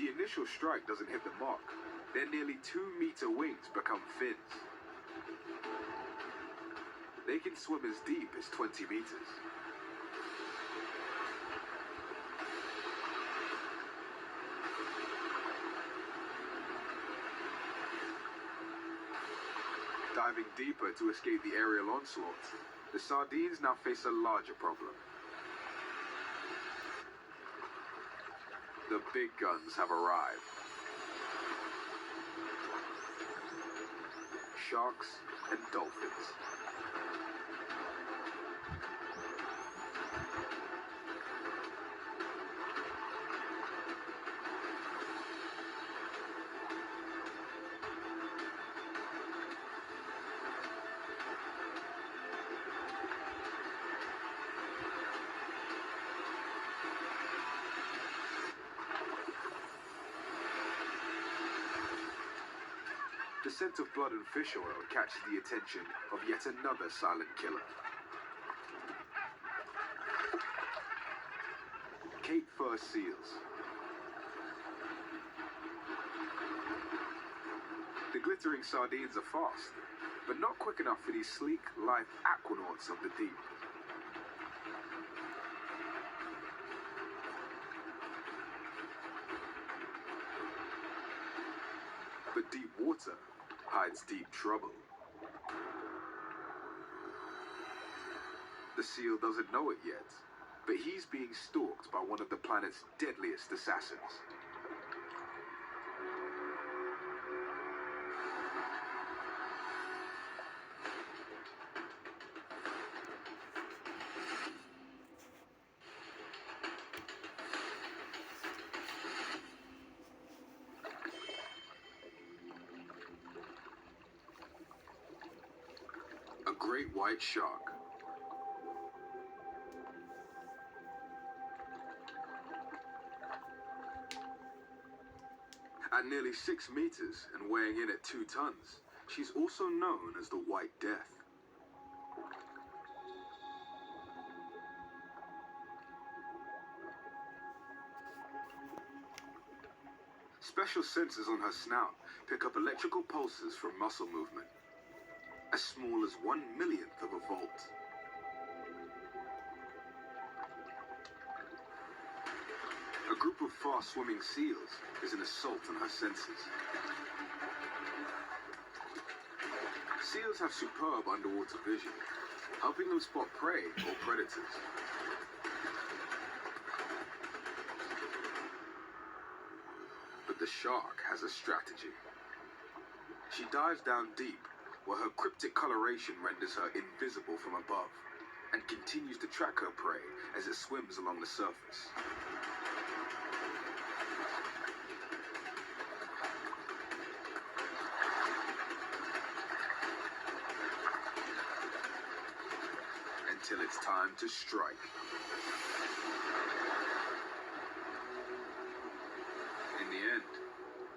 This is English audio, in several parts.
the initial strike doesn't hit the mark, their nearly 2-meter wings become fins. They can swim as deep as 20 meters. Diving deeper to escape the aerial onslaught, the sardines now face a larger problem. The big guns have arrived. Sharks and dolphins. The scent of blood and fish oil catches the attention of yet another silent killer. Cape fur seals. The glittering sardines are fast, but not quick enough for these sleek, lithe aquanauts of the deep. But deep water hides deep trouble. The seal doesn't know it yet, but he's being stalked by one of the planet's deadliest assassins. A great white shark. At nearly 6 meters and weighing in at 2 tons, she's also known as the White Death. Special sensors on her snout pick up electrical pulses from muscle movement, as small as 1/1,000,000th of a volt. A group of fast-swimming seals is an assault on her senses. Seals have superb underwater vision, helping them spot prey or predators. But the shark has a strategy. She dives down deep, where her cryptic coloration renders her invisible from above, and continues to track her prey as it swims along the surface. Until it's time to strike. In the end,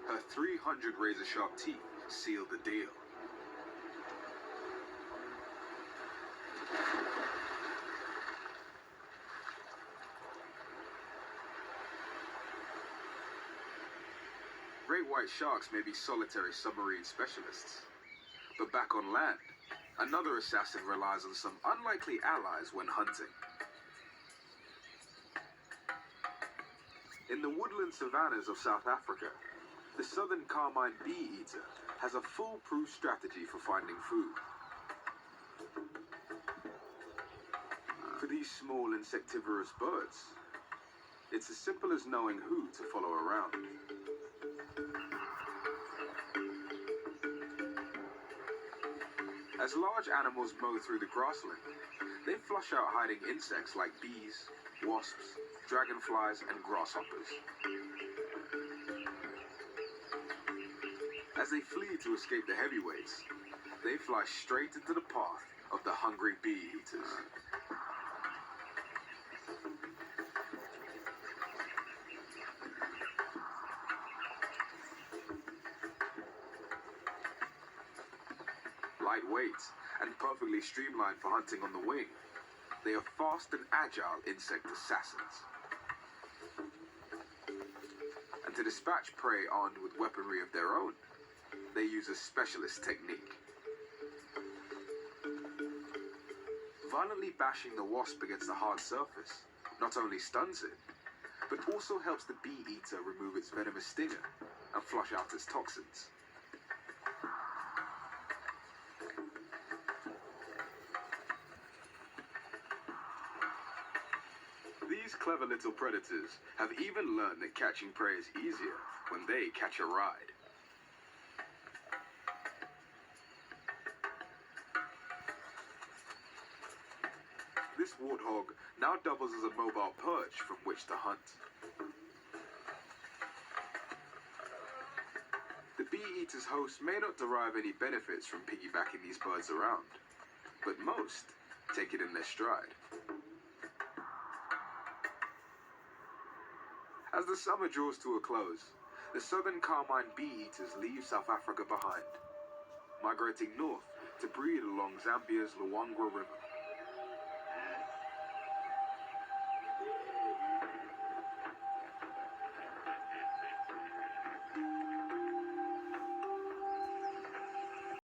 her 300 razor-sharp teeth seal the deal. Great white sharks may be solitary submarine specialists, but back on land, another assassin relies on some unlikely allies when hunting. In the woodland savannas of South Africa, the southern carmine bee-eater has a foolproof strategy for finding food. For these small insectivorous birds, it's as simple as knowing who to follow around. As large animals mow through the grassland, they flush out hiding insects like bees, wasps, dragonflies, and grasshoppers. As they flee to escape the heavyweights, they fly straight into the path of the hungry bee-eaters. Lightweight and perfectly streamlined for hunting on the wing, they are fast and agile insect assassins. and to dispatch prey armed with weaponry of their own, they use a specialist technique. Violently bashing the wasp against a hard surface not only stuns it, but also helps the bee-eater remove its venomous stinger and flush out its toxins. These clever little predators have even learned that catching prey is easier when they catch a ride. This warthog now doubles as a mobile perch from which to hunt. The bee-eater's host may not derive any benefits from piggybacking these birds around, but most take it in their stride. As the summer draws to a close, the southern carmine bee-eaters leave South Africa behind, migrating north to breed along Zambia's Luangwa River.